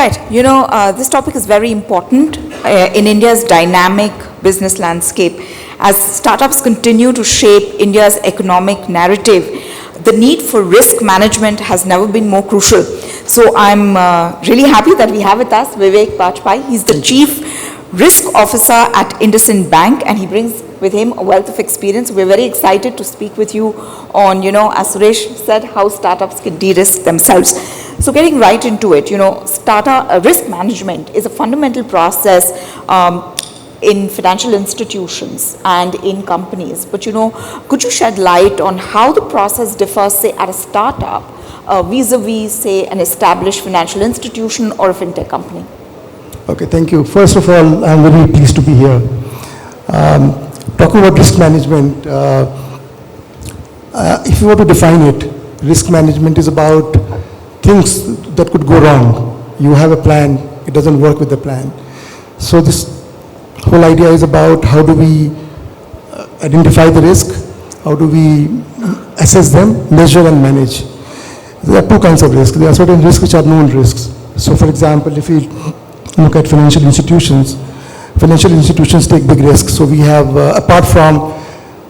Right. This topic is very important in India's dynamic business landscape. As startups continue to shape India's economic narrative, the need for risk management has never been more crucial. So I'm really happy that we have with us Vivek Bajpeyi. He's the Chief Risk Officer at IndusInd Bank, and he brings with him a wealth of experience. We're very excited to speak with you on, as Suresh said, how startups can de-risk themselves. So getting right into it, risk management is a fundamental process in financial institutions and in companies. But, could you shed light on how the process differs, say, at a startup vis-a-vis, say, an established financial institution or a fintech company? Okay, thank you. First of all, I'm very pleased to be here. Talking about risk management, if you were to define it, risk management is about things that could go wrong. You have a plan, it doesn't work with the plan. So this whole idea is about how do we identify the risk, how do we assess them, measure and manage. There are two kinds of risks. There are certain risks which are known risks. So for example, if we look at financial institutions take big risks. So we have, apart from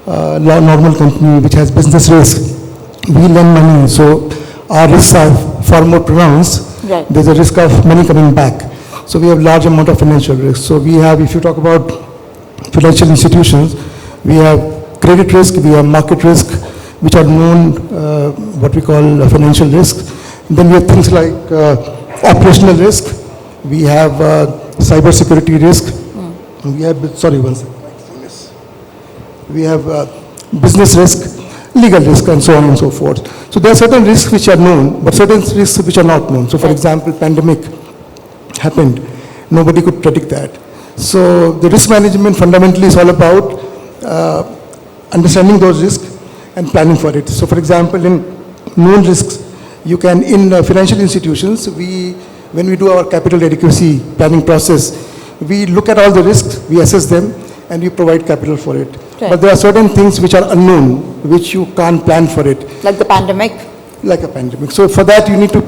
normal company which has business risk, we lend money. So our risks are far more pronounced. Right. There's a risk of money coming back. So we have large amount of financial risk. So we have, if you talk about financial institutions, we have credit risk, we have market risk, which are known, what we call financial risk. Then we have things like operational risk. We have cyber security risk. We have, we have business risk, legal risk, and so on and so forth. So there are certain risks which are known, but certain risks which are not known. So for example, pandemic happened. Nobody could predict that. So the risk management fundamentally is all about understanding those risks and planning for it. So for example, in known risks, you can, in financial institutions, when we do our capital adequacy planning process, we look at all the risks, we assess them, and we provide capital for it. Right. But there are certain things which are unknown, which you can't plan for it. Like the pandemic? Like a pandemic. So for that, you need to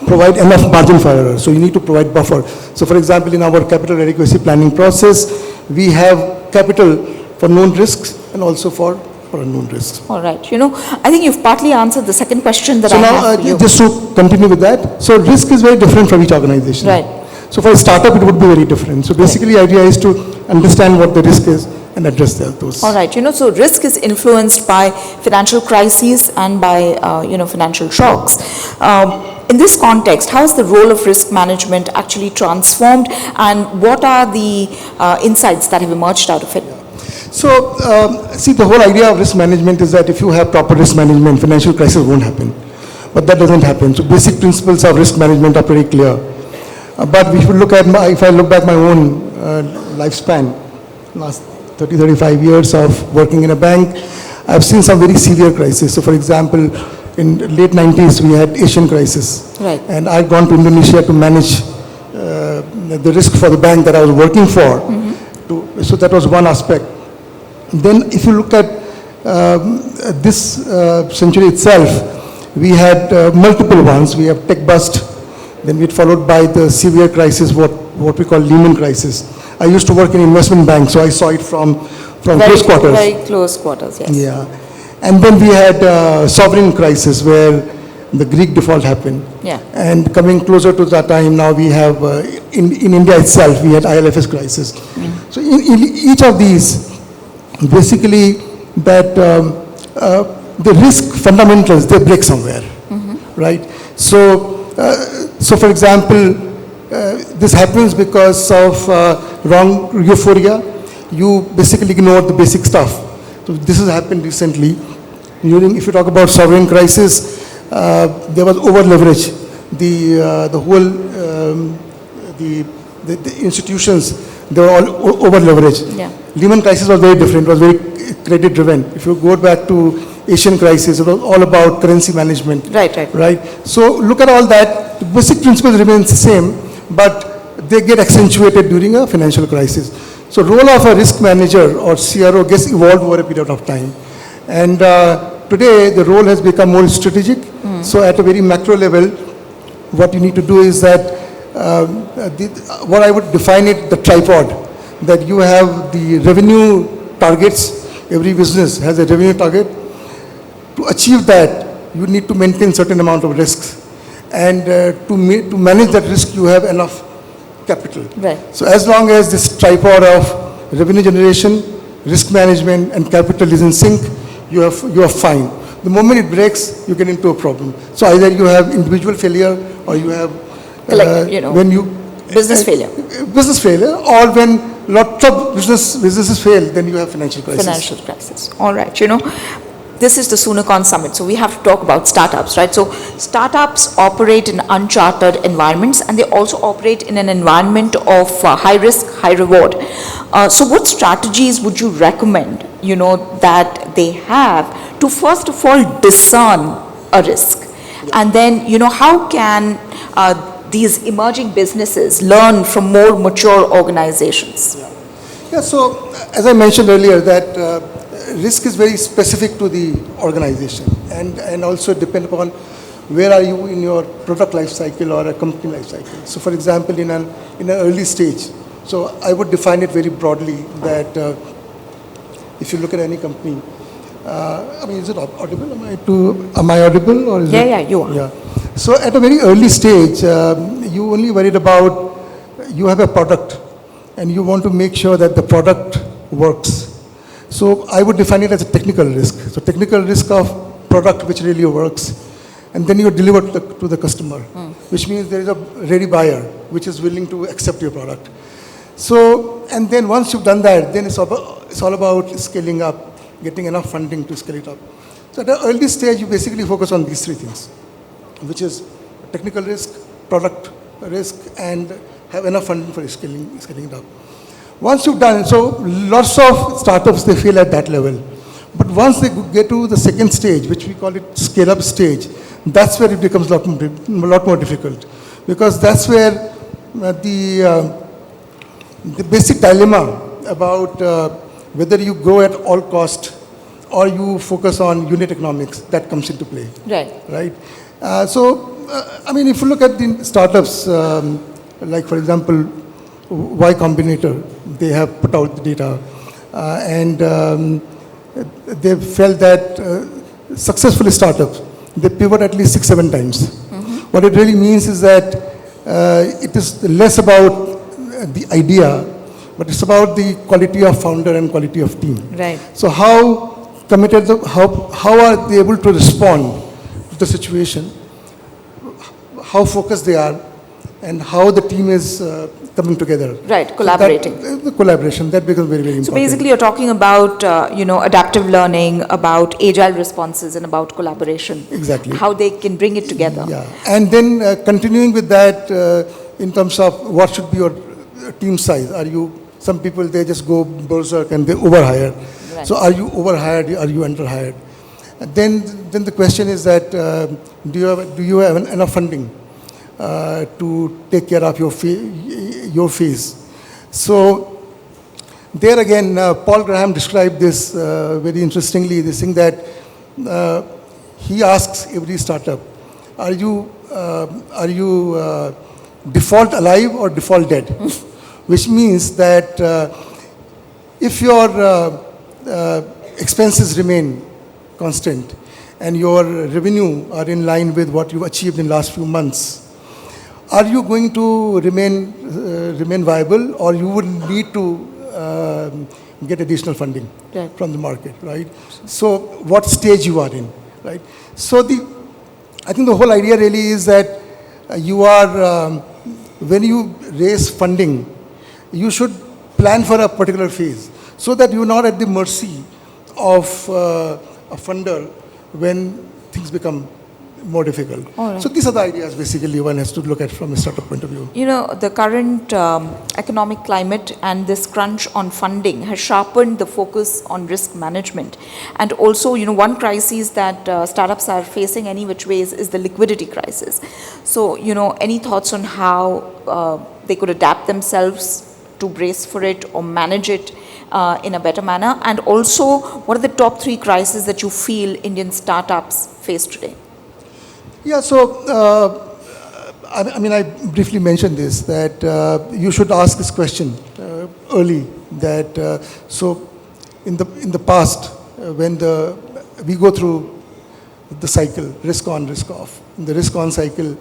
provide enough margin for error. So you need to provide buffer. So for example, in our capital adequacy planning process, we have capital for known risks and also for unknown risks. All right. I think you've partly answered the second question that so I now, have for you. Just to continue with that, so risk is very different from each organization. Right. So for a startup, it would be very different. So basically, the idea is to understand what the risk is and address those. All right. So risk is influenced by financial crises and by, financial shocks. In this context, how is the role of risk management actually transformed, and what are the insights that have emerged out of it? So, see, the whole idea of risk management is that if you have proper risk management, financial crisis won't happen. But that doesn't happen. So basic principles of risk management are pretty clear. But if you look at if I look back my own lifespan, last 30, 35 years of working in a bank, I've seen some very severe crises. So for example, in late 90s, we had Asian crisis. Right. And I'd gone to Indonesia to manage the risk for the bank that I was working for. Mm-hmm. So that was one aspect. Then if you look at this century itself, we had multiple ones. We have tech bust, then we had followed by the severe crisis, what we call Lehman crisis. I used to work in investment bank, so I saw it from close quarters. Very close quarters, yes. Yeah. And then we had sovereign crisis where the Greek default happened. Yeah. And coming closer to that time, now we have, in India itself, we had ILFS crisis. Mm. So in each of these, basically that the risk fundamentals, they break somewhere, right? So for example, this happens because of wrong euphoria. You basically ignore the basic stuff. So this has happened recently. If you talk about sovereign crisis, there was over leverage. The whole the institutions, they were all over leveraged. Yeah. Lehman crisis was very different. It was very credit driven. If you go back to Asian crisis, it was all about currency management. Right. So look at all that. The basic principles remain the same, but they get accentuated during a financial crisis. So role of a risk manager or CRO gets evolved over a period of time. And today the role has become more strategic. So at a very macro level, what you need to do is that what I would define it, the tripod, that you have the revenue targets. Every business has a revenue target. To achieve that, you need to maintain certain amount of risks. And to manage that risk, you have enough capital. Right. So as long as this tripod of revenue generation, risk management, and capital is in sync, you are fine. The moment it breaks, you get into a problem. So either you have individual failure, or you have when you business failure. Business failure, or when lots of businesses fail, then you have financial crisis. Financial crisis. All right. This is the Soonicorns Summit, so we have to talk about startups, right? So startups operate in uncharted environments, and they also operate in an environment of high risk, high reward. So what strategies would you recommend, that they have to first of all discern a risk? And then, how can these emerging businesses learn from more mature organizations? Yeah, so as I mentioned earlier, that risk is very specific to the organization, and also depend upon where are you in your product life cycle or a company life cycle. So for example, in an early stage, so I would define it very broadly that if you look at any company, is it audible? Am I audible? Or is yeah, you are. Yeah. So at a very early stage, you only worried about, you have a product and you want to make sure that the product works. So I would define it as a technical risk. So technical risk of product which really works, and then you deliver to the customer, which means there is a ready buyer which is willing to accept your product. So, and then once you've done that, then it's all about scaling up, getting enough funding to scale it up. So at the early stage, you basically focus on these three things, which is technical risk, product risk, and have enough funding for scaling it up. Once you've done, so lots of startups, they fail at that level. But once they get to the second stage, which we call it scale-up stage, that's where it becomes a lot more difficult. Because that's where the basic dilemma about whether you grow at all cost or you focus on unit economics, that comes into play. Right? If you look at the startups, like for example, Y Combinator, they have put out the data, and they felt that successful startups, they pivot at least 6-7 times. What it really means is that it is less about the idea, but it's about the quality of founder and quality of team. Right. So how committed, how are they able to respond to the situation, how focused they are, and how the team is coming together. Right, collaborating. So the collaboration, that becomes very, very important. So basically you're talking about, adaptive learning, about agile responses, and about collaboration. Exactly. How they can bring it together. Yeah, and then continuing with that in terms of what should be your team size. Some people, they just go berserk and they overhire. Right. So are you overhired, are you underhired? And then the question is that do you have enough funding to take care of your phase? So there again, Paul Graham described this very interestingly, this thing that he asks every startup, are you default alive or default dead? Which means that if your expenses remain constant and your revenue are in line with what you achieved in the last few months, are you going to remain viable, or you would need to get additional funding from the market, right? So what stage you are in, right? So I think the whole idea really is that you are, when you raise funding, you should plan for a particular phase so that you're not at the mercy of a funder when things become more difficult. Right. So these are the ideas basically one has to look at from a startup point of view. The current economic climate and this crunch on funding has sharpened the focus on risk management. And also, one crisis that startups are facing any which ways is the liquidity crisis. So, any thoughts on how they could adapt themselves to brace for it or manage it in a better manner? And also, what are the top 3 crises that you feel Indian startups face today? Yeah, so I mean, I briefly mentioned this, that you should ask this question early, that so in the past, when we go through the cycle, risk on, risk off. In the risk on cycle,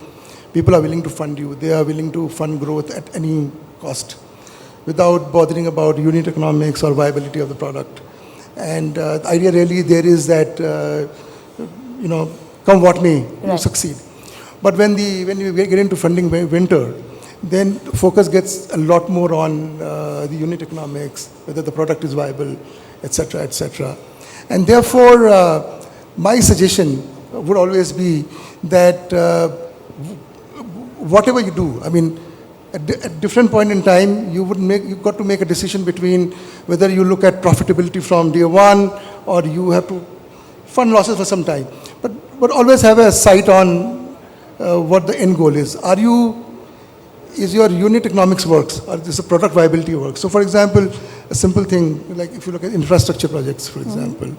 people are willing to fund you. They are willing to fund growth at any cost without bothering about unit economics or viability of the product. And the idea really there is that, come what may, you succeed. But when you get into funding winter, then focus gets a lot more on the unit economics, whether the product is viable, etc., etc. And therefore, my suggestion would always be that whatever you do, I mean, at different point in time, you've got to make a decision between whether you look at profitability from day one or you have to fund losses for some time. But always have a sight on what the end goal is. Is your unit economics works, or is the product viability works? So for example, a simple thing, like if you look at infrastructure projects, for example,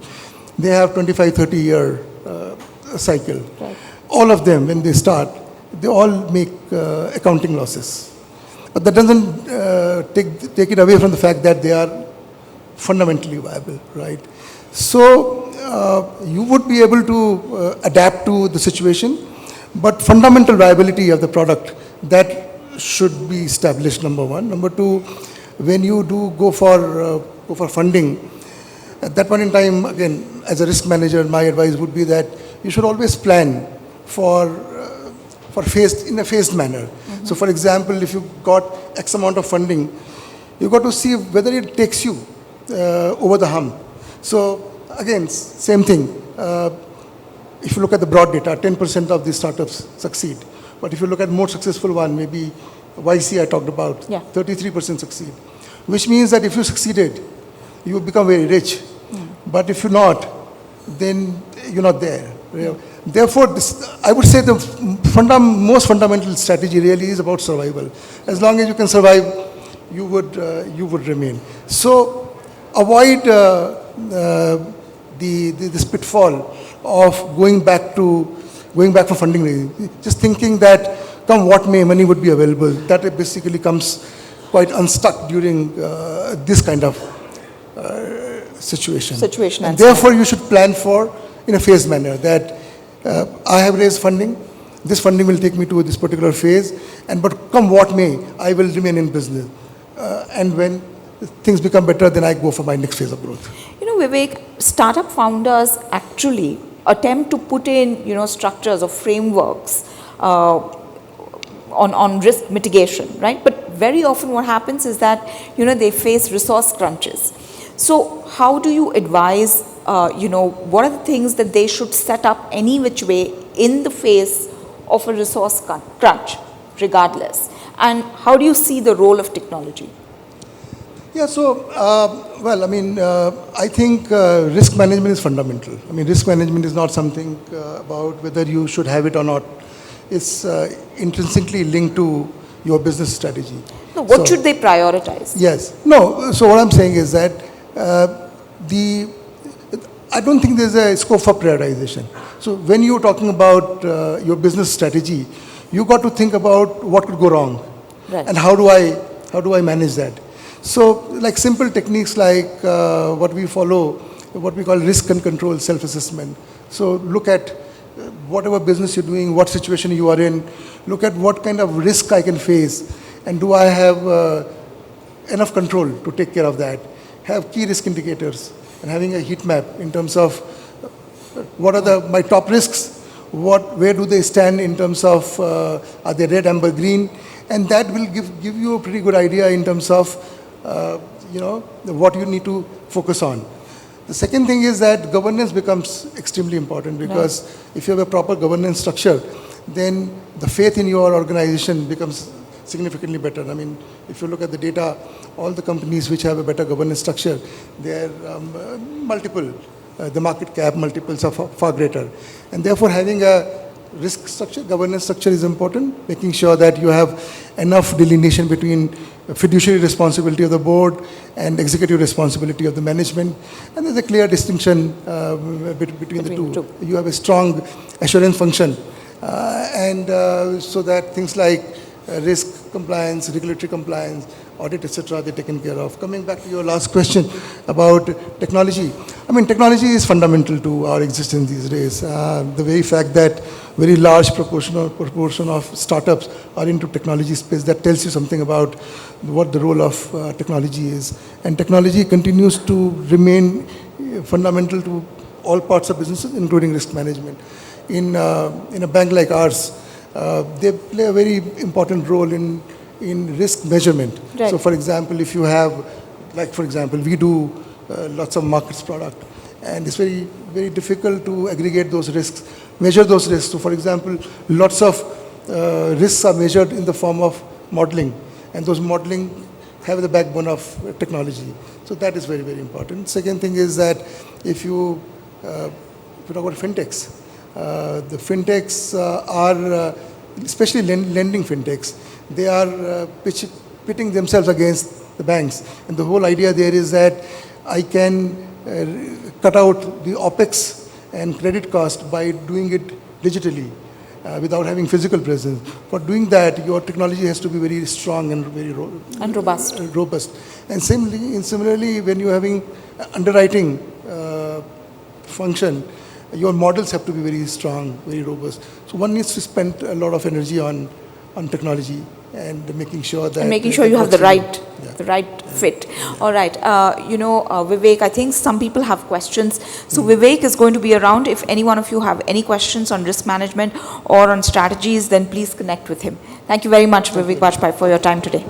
they have 25, 30-year cycle. Right. All of them, when they start, they all make accounting losses. But that doesn't take it away from the fact that they are fundamentally viable, right? So you would be able to adapt to the situation, but fundamental viability of the product, that should be established, number one. Number two, when you do go for funding, at that point in time, again, as a risk manager, my advice would be that you should always plan in a phased manner. Mm-hmm. So for example, if you got X amount of funding, you got to see whether it takes you over the hump. So again, same thing. If you look at the broad data, 10% of these startups succeed. But if you look at more successful one, maybe YC I talked about, 33% succeed. Which means that if you succeeded, you will become very rich. But if you're not, then you're not there. Therefore, I would say the most fundamental strategy really is about survival. As long as you can survive, you would remain. So avoid this pitfall of going back for funding raising. Just thinking that come what may, money would be available. That basically comes quite unstuck during this kind of situation. And therefore, you should plan in a phased manner that I have raised funding. This funding will take me to this particular phase, but come what may, I will remain in business. And when things become better, then I go for my next phase of growth. Vivek, startup founders actually attempt to put in, structures or frameworks on risk mitigation, right? But very often what happens is that, they face resource crunches. So how do you advise, what are the things that they should set up any which way in the face of a resource crunch, regardless? And how do you see the role of technology? Yeah, so, I think risk management is fundamental. I mean, risk management is not something about whether you should have it or not. It's intrinsically linked to your business strategy. No, what should they prioritize? Yes. No, so what I'm saying is that I don't think there's a scope for prioritization. So when you're talking about your business strategy, you got to think about what could go wrong. Right. And how do I manage that? So like simple techniques like what we follow, what we call risk and control self-assessment. So look at whatever business you're doing, what situation you are in, look at what kind of risk I can face, and do I have enough control to take care of that. Have key risk indicators and having a heat map in terms of what are my top risks, where do they stand in terms of are they red, amber, green, and that will give you a pretty good idea in terms of what you need to focus on. The second thing is that governance becomes extremely important, because if you have a proper governance structure, then the faith in your organization becomes significantly better. I mean, if you look at the data, all the companies which have a better governance structure, they're multiple, the market cap multiples are far greater. And therefore, having a risk structure, governance structure is important, making sure that you have enough delineation between fiduciary responsibility of the board and executive responsibility of the management. And there's a clear distinction between the two. You have a strong assurance function, So that things like risk compliance, regulatory compliance, audit, etc., they're taken care of. Coming back to your last question about technology, I mean, technology is fundamental to our existence these days. The very fact that very large proportion of startups are into technology space, that tells you something about what the role of technology is. And technology continues to remain fundamental to all parts of businesses, including risk management. In a bank like ours, they play a very important role in risk measurement. Right. So for example, if you have, like for example, we do lots of markets product, and it's very, very difficult to aggregate those risks, measure those risks. So for example, lots of risks are measured in the form of modeling, and those modeling have the backbone of technology. So that is very, very important. Second thing is that if you talk about fintechs, the fintechs are, especially lending fintechs, they are pitting themselves against the banks. And the whole idea there is that I can cut out the OPEX and credit cost by doing it digitally without having physical presence. For doing that, your technology has to be very strong and very robust. And similarly, when you're having underwriting function, your models have to be very strong, very robust. So one needs to spend a lot of energy on technology and making sure that... And making sure you have the right fit. All right. Vivek, I think some people have questions. So Vivek is going to be around. If any one of you have any questions on risk management or on strategies, then please connect with him. Thank you very much, Vivek Bajpeyi, for your time today.